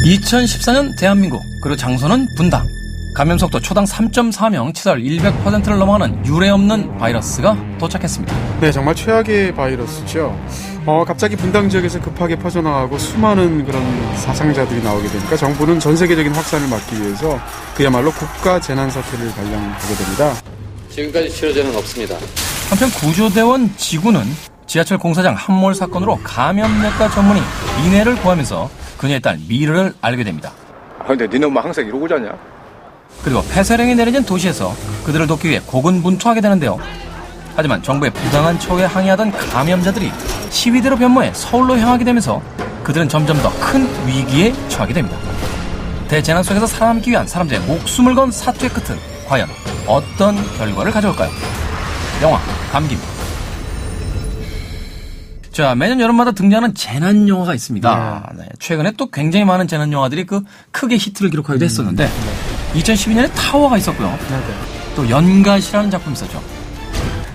2014년 대한민국, 그리고 장소는 분당. 감염속도 초당 3.4명, 치사율 100%를 넘어가는 유례없는 바이러스가 도착했습니다. 네, 정말 최악의 바이러스죠. 갑자기 분당 지역에서 급하게 퍼져나가고 수많은 그런 사상자들이 나오게 되니까 정부는 전 세계적인 확산을 막기 위해서 그야말로 국가 재난사태를 발령하게 됩니다. 지금까지 치료제는 없습니다. 한편 구조대원 지구는 지하철 공사장 함몰 사건으로 감염내과 전문의 이내를 구하면서 그녀의 딸 미르를 알게 됩니다. 근데 니네 엄마 항상 이러고 자냐? 그리고 폐쇄령이 내려진 도시에서 그들을 돕기 위해 고군분투하게 되는데요. 하지만 정부의 부당한 처우에 항의하던 감염자들이 시위대로 변모해 서울로 향하게 되면서 그들은 점점 더 큰 위기에 처하게 됩니다. 대재난 속에서 살아남기 위한 사람들의 목숨을 건 사투의 끝은 과연 어떤 결과를 가져올까요? 영화 감기입니다. 자, 매년 여름마다 등장하는 재난 영화가 있습니다. 네, 최근에 또 굉장히 많은 재난 영화들이 크게 히트를 기록하기도 했었는데 2012년에 타워가 있었고요. 또 연갓이라는 작품이 있었죠.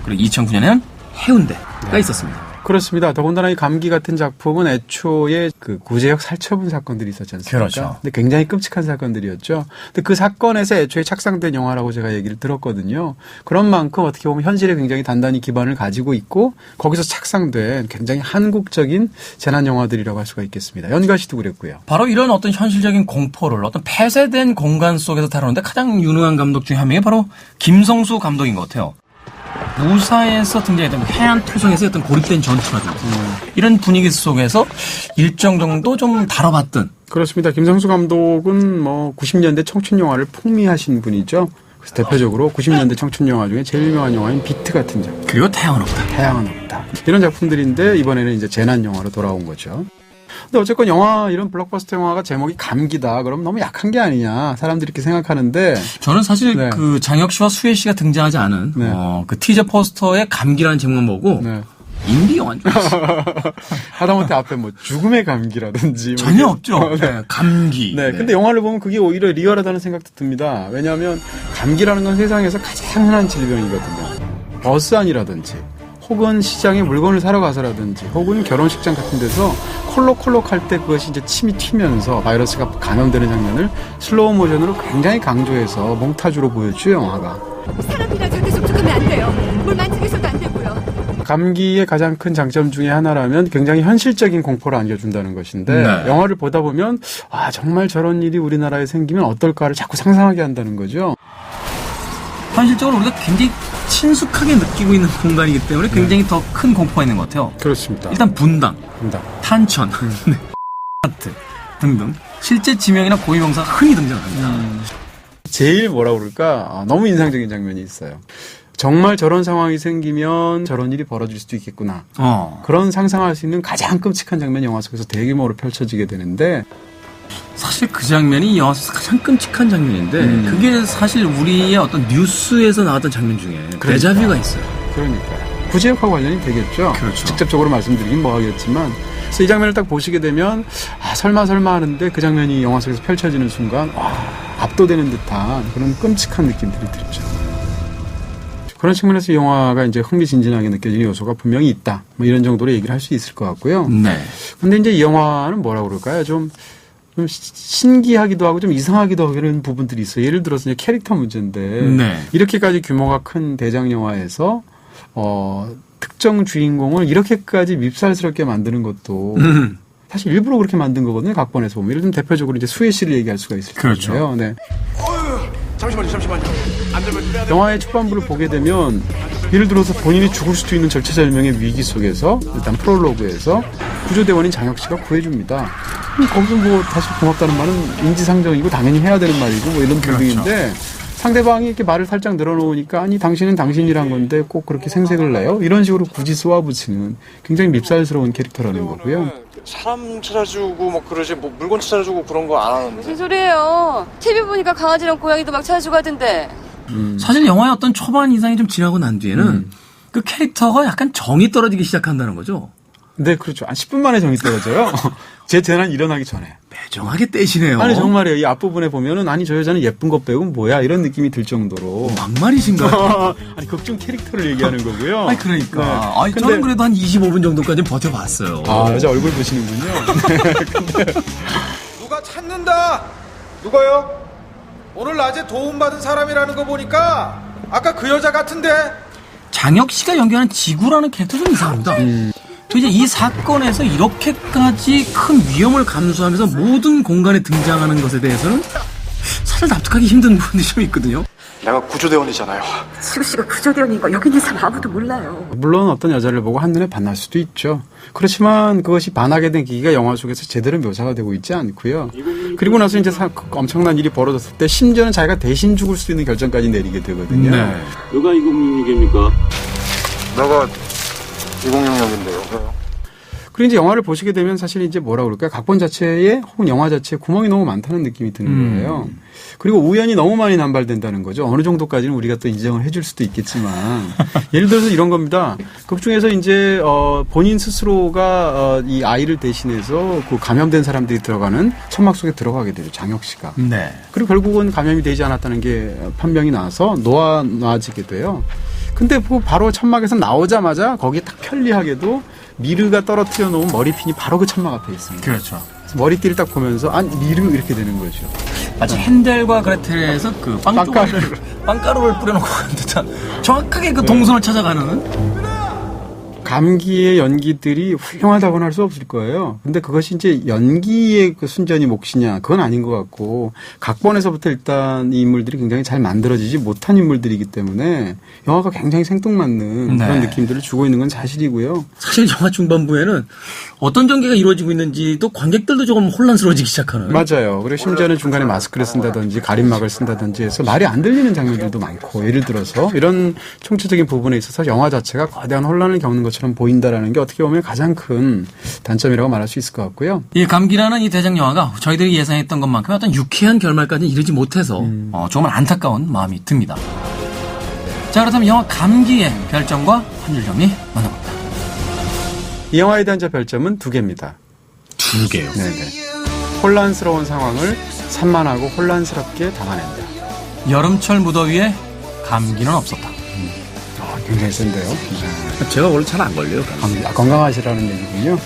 그리고 2009년에는 해운대가 있었습니다. 그렇습니다. 더군다나 이 감기 같은 작품은 애초에 그 구제역 살처분 사건들이 있었지 않습니까? 그렇죠. 근데 굉장히 끔찍한 사건들이었죠. 근데 그 사건에서 애초에 착상된 영화라고 제가 얘기를 들었거든요. 그런 만큼 어떻게 보면 현실에 굉장히 단단히 기반을 가지고 있고 거기서 착상된 굉장히 한국적인 재난 영화들이라고 할 수가 있겠습니다. 연가시도 그랬고요. 바로 이런 어떤 현실적인 공포를 어떤 폐쇄된 공간 속에서 다루는데 가장 유능한 감독 중에 한 명이 바로 김성수 감독인 것 같아요. 무사에서 등장했던 해안토성에서 어떤 고립된 전투라든지 이런 분위기 속에서 일정 정도 좀 다뤄봤던. 그렇습니다. 김성수 감독은 90년대 청춘 영화를 풍미하신 분이죠. 그래서 대표적으로 90년대 청춘 영화 중에 제일 유명한 영화인 비트 같은 작품. 그리고 태양은 없다. 태양은 없다. 이런 작품들인데 이번에는 이제 재난 영화로 돌아온 거죠. 근데 어쨌건 이런 블록버스터 영화가 제목이 감기다. 그럼 너무 약한 게 아니냐. 사람들이 이렇게 생각하는데. 저는 사실 네. 그 장혁 씨와 수혜 씨가 등장하지 않은 네. 그 티저 포스터의 감기라는 제목만 보고 네. 인디 영화인 줄 알았어요. 하다못해 앞에 죽음의 감기라든지. 전혀 없죠. 네. 감기. 네. 근데 영화를 보면 그게 오히려 리얼하다는 생각도 듭니다. 왜냐하면 감기라는 건 세상에서 가장 흔한 질병이거든요. 버스 안이라든지 혹은 시장에 물건을 사러 가서라든지 혹은 결혼식장 같은 데서 콜록콜록 할 때 그것이 이제 침이 튀면서 바이러스가 감염되는 장면을 슬로우 모션으로 굉장히 강조해서 몽타주로 보여주죠, 영화가. 사람이랑 절대 접촉하면 안 돼요. 물 만지면서도 안 되고요. 감기의 가장 큰 장점 중에 하나라면 굉장히 현실적인 공포를 안겨준다는 것인데 네. 영화를 보다 보면 정말 저런 일이 우리나라에 생기면 어떨까를 자꾸 상상하게 한다는 거죠. 현실적으로 우리가 굉장히 친숙하게 느끼고 있는 공간이기 때문에 굉장히 더 큰 공포가 있는 것 같아요. 그렇습니다. 일단 분당, 탄천, 네. 하트 등등 실제 지명이나 고유명사가 흔히 등장합니다. 제일 뭐라 그럴까 너무 인상적인 장면이 있어요. 정말 저런 상황이 생기면 저런 일이 벌어질 수도 있겠구나. 그런 상상할 수 있는 가장 끔찍한 장면이 영화 속에서 대규모로 펼쳐지게 되는데 사실 그 장면이 영화 속에서 가장 끔찍한 장면인데 그게 사실 우리의 어떤 뉴스에서 나왔던 장면 중에 데자뷰가 있어요. 그러니까요. 구제역하고 관련이 되겠죠. 그렇죠. 직접적으로 말씀드리긴 뭐하겠지만 그래서 이 장면을 딱 보시게 되면 설마 하는데 그 장면이 영화 속에서 펼쳐지는 순간 압도되는 듯한 그런 끔찍한 느낌들이 들죠. 그런 측면에서 이 영화가 이제 흥미진진하게 느껴지는 요소가 분명히 있다. 이런 정도로 얘기를 할 수 있을 것 같고요. 네. 근데 이제 이 영화는 뭐라 그럴까요? 좀 신기하기도 하고 좀 이상하기도 하고 이런 부분들이 있어요. 예를 들어서 이제 캐릭터 문제인데 네. 이렇게까지 규모가 큰 대작 영화에서 특정 주인공을 이렇게까지 밉살스럽게 만드는 것도 사실 일부러 그렇게 만든 거거든요. 각본에서 보면. 예를 들면 대표적으로 이제 수혜 씨를 얘기할 수가 있을 그렇죠. 거예요. 네. 잠시만요. 안 되면 영화의 초반부를 보게 되면 예를 들어서 본인이 죽을 수도 있는 절체절명의 위기 속에서 일단 프롤로그에서 구조대원인 장혁 씨가 구해줍니다. 거기서 사실 고맙다는 말은 인지상정이고 당연히 해야 되는 말이고 이런 부분인데 상대방이 이렇게 말을 살짝 늘어놓으니까 당신은 당신이란 건데 꼭 그렇게 생색을 내요? 이런 식으로 굳이 쏘아붙이는 굉장히 밉살스러운 캐릭터라는 거고요. 사람 찾아주고 그러지 물건 찾아주고 그런 거 안 하는데. 무슨 소리예요? TV 보니까 강아지랑 고양이도 막 찾아주고 하던데. 사실 영화의 어떤 초반 이상이 좀 지나고 난 뒤에는 그 캐릭터가 약간 정이 떨어지기 시작한다는 거죠. 네, 그렇죠. 10분 만에 정이 떨어져요. 제 재난 일어나기 전에. 매정하게 떼시네요. 아니 정말이에요. 이 앞부분에 보면은 저 여자는 예쁜 것 빼고 뭐야 이런 느낌이 들 정도로. 막말이신가요? 아니 극중 캐릭터를 얘기하는 거고요. 아니 그러니까. 네. 저는 그래도 한 25분 정도까지 버텨봤어요. 여자 얼굴 보시는군요. 네. 근데 누가 찾는다. 누가요? 오늘 낮에 도움받은 사람이라는 거 보니까 아까 그 여자 같은데. 장혁 씨가 연기하는 지구라는 캐릭터 좀 이상합니다. 도대체 이 사건에서 이렇게까지 큰 위험을 감수하면서 모든 공간에 등장하는 것에 대해서는 사실 납득하기 힘든 부분이 좀 있거든요. 내가 구조대원이잖아요. 지구 씨가 구조대원인 거 여기 있는 사람 아무도 몰라요. 물론 어떤 여자를 보고 한눈에 반할 수도 있죠. 그렇지만 그것이 반하게 된 계기가 영화 속에서 제대로 묘사가 되고 있지 않고요. 그리고 나서 이제 엄청난 일이 벌어졌을 때 심지어는 자기가 대신 죽을 수 있는 결정까지 내리게 되거든요. 네. 누가 2066입니까? 내가 2066인데요. 그리고 이제 영화를 보시게 되면 사실 이제 뭐라 그럴까요? 각본 자체에 혹은 영화 자체에 구멍이 너무 많다는 느낌이 드는 거예요. 그리고 우연이 너무 많이 남발된다는 거죠. 어느 정도까지는 우리가 또 인정을 해줄 수도 있겠지만 예를 들어서 이런 겁니다. 극 중에서 이제 본인 스스로가 이 아이를 대신해서 그 감염된 사람들이 들어가는 천막 속에 들어가게 되죠. 장혁 씨가. 네. 그리고 결국은 감염이 되지 않았다는 게 판명이 나서 놓아지게 돼요. 근데 바로 천막에서 나오자마자 거기에 딱 편리하게도 미르가 떨어뜨려 놓은 머리핀이 바로 그 천막 앞에 있습니다. 그렇죠. 그래서 머리띠를 딱 보면서 미르 이렇게 되는 거죠. 마치 헨델과 그레텔에서 그 빵가루를 뿌려놓고 간 듯한 정확하게 그 동선을 찾아가는. 감기의 연기들이 훌륭하다고는 할 수 없을 거예요. 근데 그것이 이제 연기의 그 순전히 몫이냐, 그건 아닌 것 같고, 각본에서부터 일단 이 인물들이 굉장히 잘 만들어지지 못한 인물들이기 때문에 영화가 굉장히 생뚱맞는 네. 그런 느낌들을 주고 있는 건 사실이고요. 사실 영화 중반부에는 어떤 전개가 이루어지고 있는지도 관객들도 조금 혼란스러워지기 시작하는. 맞아요. 그리고 심지어는 중간에 마스크를 쓴다든지 가림막을 쓴다든지 해서 말이 안 들리는 장면들도 많고, 예를 들어서 이런 총체적인 부분에 있어서 영화 자체가 거대한 혼란을 겪는 것처럼 보인다라는 게 어떻게 보면 가장 큰 단점이라고 말할 수 있을 것 같고요. 이 감기라는 이 대작 영화가 저희들이 예상했던 것만큼 어떤 유쾌한 결말까지는 이르지 못해서 조금 안타까운 마음이 듭니다. 자, 그렇다면 영화 감기의 별점과 한 줄 정리 만나봅니다. 이 영화에 대한 제 별점은 2개입니다. 2개요? 네네. 혼란스러운 상황을 산만하고 혼란스럽게 담아낸다. 여름철 무더위에 감기는 없었다. 굉장히 센데요. 제가 원래 잘 안 걸려요. 건강하시라는 얘기군요.